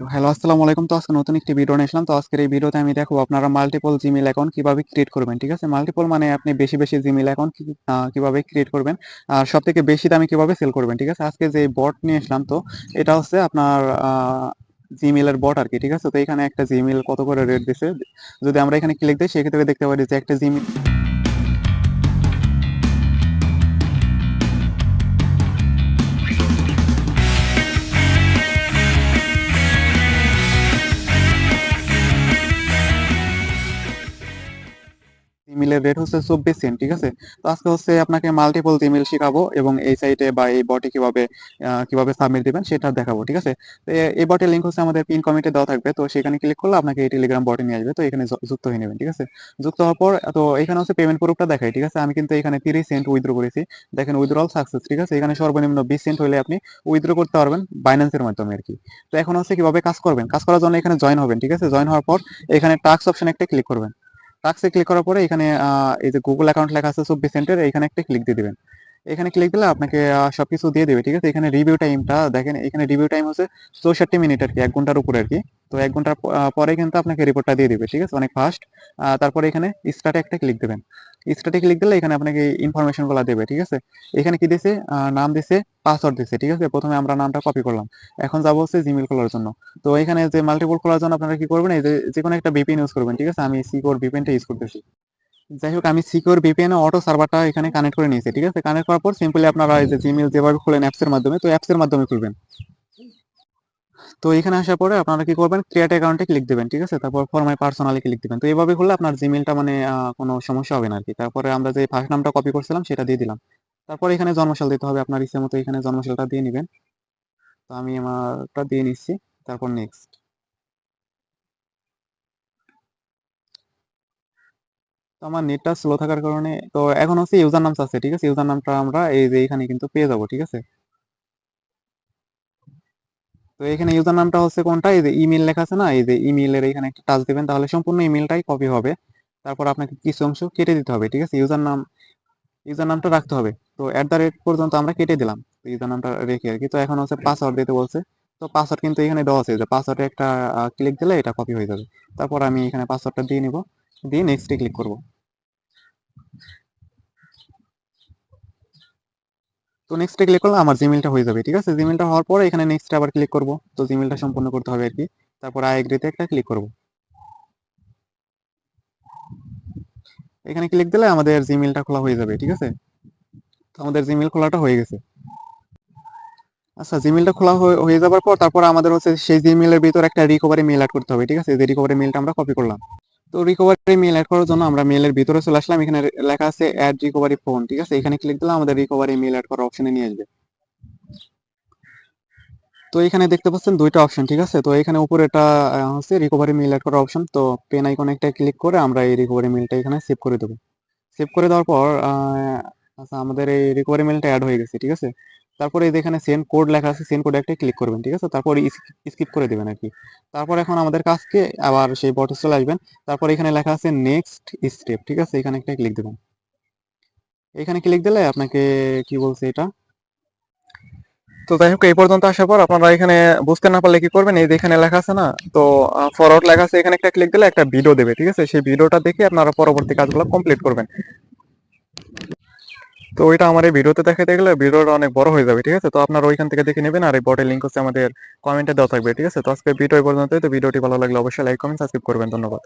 তো হ্যালো, আসসালামু আলাইকুম। তো আজকে নতুন একটি ভিডিও নিয়ে আসলাম। তো আজকের এই ভিডিওতে আমি দেখাবো আপনারা মাল্টিপল জিমেইল অ্যাকাউন্ট কিভাবে ক্রিয়েট করবেন। ঠিক আছে? মাল্টিপল মানে আপনি বেশি জিমেইল অ্যাকাউন্ট কিভাবে ক্রিয়েট করবেন। আর সবথেকে বেশি দামে কিভাবে সেল করবেন। ঠিক আছে? আজকে যে বট নিয়ে আসলাম, তো এটা হচ্ছে আপনার জিমেইলের বট আরকি। ঠিক আছে? তো এখানে একটা জিমেইল কত করে রেট দিছে। যদি আমরা এখানে ক্লিক দেই সেক্ষেত্রে দেখতে পারি যে একটা জিমেইল জিমেইলের রেট হচ্ছে 24 সেন্ট। ঠিক আছে? তো আজকে হচ্ছে আপনাকে মাল্টিপল জিমেইল শিখাবো এবং এই সাইটে বা এই বটে কিভাবে সাবমিট দিবেন সেটা দেখাবো। ঠিক আছে? তো এই বটের লিংক হচ্ছে আমাদের পিন কমেন্টে দেওয়া থাকবে। তো সেখানে ক্লিক করলে আপনাকে এই টেলিগ্রাম বটে নিয়ে আসবে। তো এখানে যুক্ত হয়ে নেবেন। ঠিক আছে? যুক্ত হওয়ার পর তো এখানে হচ্ছে পেমেন্ট প্রুফটা দেখায়। ঠিক আছে? আমি কিন্তু এখানে 30 সেন্ট উইথড্র করেছি। দেখেন উইথড্রল সাকসেস। ঠিক আছে? এখানে সর্বনিম্ন 20 সেন্ট হলে আপনি উইথড্র করতে পারবেন বাইন্যান্সের মাধ্যমে আরকি। তো এখন হচ্ছে কিভাবে কাজ করবেন। কাজ করার জন্য এখানে জয়েন হবেন। ঠিক আছে? জয়েন হওয়ার পর এখানে টাস্ক অপশনে একটা ক্লিক করবেন। টাক্সে ক্লিক করার পরে এখানে এই যে গুগল অ্যাকাউন্ট লেখা আছে 24 সেন্টের, এখানে একটা ক্লিক দিয়ে দিবেন। এখানে ক্লিক দিলে আপনাকে সবকিছু দিয়ে দিবে। ঠিক আছে? এখানে রিভিউ টাইমটা দেখেন, এখানে রিভিউ টাইম হচ্ছে 64 মিনিট আরকি, 1 ঘন্টার উপরে আরকি। তো 1 ঘন্টার পরে কিন্তু আপনাকে রিপোর্টটা দিয়ে দিবে। ঠিক আছে? অনেক ফাস্ট। তারপরে এখানে স্টার্টে একটা ক্লিক দিবেন। স্টার্টে ক্লিক দিলে এখানে আপনাকে ইনফরমেশন গুলা দেবে। ঠিক আছে? এখানে কি দিছে? নাম দিছে, পাসওয়ার্ড দিছে। ঠিক আছে? প্রথমে আমরা নামটা কপি করলাম। এখন যাবো হচ্ছে জিমেইল খোলার জন্য। তো এখানে যে মাল্টিপল খোলার জন্য আপনারা কি করবেন, এই যে যেকোনো একটা ভিপিএন ইউজ করবেন। ঠিক আছে? আমি সিকিউর ভিপিএনটা ইউজ করতেছি। যাই হোক, আমি সিকিউর ভিপিএন অটো সার্ভারটা এখানে কানেক্ট করে নিয়েছি। ঠিক আছে? কানেক্ট করার পর সিম্পলি আপনারা এই যে জিমেইল যেভাবে খুলেন অ্যাপস এর মাধ্যমে, তো অ্যাপস এর মাধ্যমে খুলবেন। তো এখানে আসার পরে আপনারা কি করবেন, ক্রিয়েট অ্যাকাউন্টে ক্লিক দিবেন। ঠিক আছে? তারপর ফর মাই পার্সোনালি ক্লিক দিবেন। তো এইভাবে করলে আপনার জিমেইলটা মানে কোনো সমস্যা হবে না আরকি। তারপরে আমরা যে ফার্স্ট নামটা কপি করছিলাম সেটা দিয়ে দিলাম। তারপর এখানে জন্মসাল দিতে হবে, আপনার ইচ্ছা মতো এখানে জন্মসালটা দিয়ে নিবেন। তো আমি আমারটা দিয়ে নিচ্ছি। তারপর নেক্সট। তো আমার নেটটা স্লো থাকার কারণে তো এখন হচ্ছে ইউজার নাম চাচ্ছে। ঠিক আছে? ইউজার নামটা আমরা এই যে এখানে কিন্তু পেয়ে যাবো। ঠিক আছে? তো এখানে ইউজার নামটা হচ্ছে কোনটা, এই যে ইমেল লেখা আছে না, এই যে ইমেলের এখানে একটা টাচ দিবেন, তাহলে সম্পূর্ণ ইমেলটাই কপি হবে। তারপর আপনাকে কিছু অংশ কেটে দিতে হবে। ঠিক আছে? ইউজার নামটা রাখতে হবে। তো এট দ্য রেট পর্যন্ত আমরা কেটে দিলাম ইউজার নামটা রেখে আর কি। তো এখন হচ্ছে পাসওয়ার্ড দিতে বলছে। তো পাসওয়ার্ড কিন্তু এখানে দেওয়া আছে, যে পাসওয়ার্ডে একটা ক্লিক দিলে এটা কপি হয়ে যাবে। তারপর আমি এখানে পাসওয়ার্ডটা দিয়ে নিব, দিয়ে নেক্সটে ক্লিক করব। তো নেক্সটে ক্লিক করলে আমার জিমেলটা হয়ে যাবে। ঠিক আছে? জিমেলটা হওয়ার পরে এখানে নেক্সটে আবার ক্লিক করব। তো জিমেলটা সম্পূর্ণ করতে হবে আর কি। তারপর আই এগ্রিতে একটা ক্লিক করব। এখানে ক্লিক দিলে আমাদের জিমেইলটা খোলা হয়ে যাবে। ঠিক আছে? তো আমাদের জিমেইল খোলাটা হয়ে গেছে। আচ্ছা, জিমেইলটা খোলা হয়ে যাবার পর তারপর আমাদের হচ্ছে সেই জিমেইলের ভিতর একটা রিকভারি মেইল এড করতে হবে। ঠিক আছে? যে রিকভারি মেইলটা আমরা কপি করলাম। তো রিকভারি মেইল এড করার জন্য আমরা মেইলের ভিতরে চলে আসলাম। এখানে লেখা আছে অ্যাড রিকভারি ফোন। ঠিক আছে? এখানে ক্লিক দিলে আমাদের রিকভারি মেইল এড করার অপশনে নিয়ে আসবে। তো এখানে দেখতে পাচ্ছেন দুইটা অপশন। ঠিক আছে? তো এখানে উপরে এটা হচ্ছে রিকভারি মেইল এড করার অপশন। তো পেন আইকনে একটা ক্লিক করে আমরা এই রিকভারি মেইলটা এখানে সেভ করে দেবো। সেভ করে দেওয়ার পর আচ্ছা, আমাদের এই রিকভারি মেইলটা অ্যাড হয়ে গেছে। ঠিক আছে? তারপরে এই যে এখানে সেন্ড কোড লেখা আছে, সেন্ড কোডে একটা ক্লিক করবেন। ঠিক আছে? তারপর স্কিপ করে দিবেন আর কি। তারপর এখন আমাদের কাজকে আবার সেই বটে চলে আসবেন। তারপর এখানে লেখা আছে নেক্সট স্টেপ। ঠিক আছে? এখানে একটা ক্লিক দিবেন। এখানে ক্লিক দিলে আপনাকে কি বলছে এটা। তো যাই হোক, এই পর্যন্ত আসার পর আপনারা এখানে বুঝতে না পারলে কি করবেন, এই যে এখানে লেখা আছে না, তো ফরওয়ার্ড লেখা আছে, এখানে একটা ক্লিক দিলে একটা ভিডিও দেবে। ঠিক আছে? সেই ভিডিওটা দেখে আপনারা পরবর্তী কাজগুলো কমপ্লিট করবেন। তো ওইটা আমার এই ভিডিওতে দেখাতে গেলে ভিডিওটা অনেক বড় হয়ে যাবে। ঠিক আছে? তো আপনারা ওইখান থেকে দেখে নেবেন, আর এই বটের লিঙ্ক হচ্ছে আমাদের কমেন্টে দেওয়া থাকবে। ঠিক আছে? তো আজকে ভিডিও এই পর্যন্তই। তো ভিডিওটি ভালো লাগলে অবশ্যই লাইক কমেন্ট সাবস্ক্রাইব করবেন। ধন্যবাদ।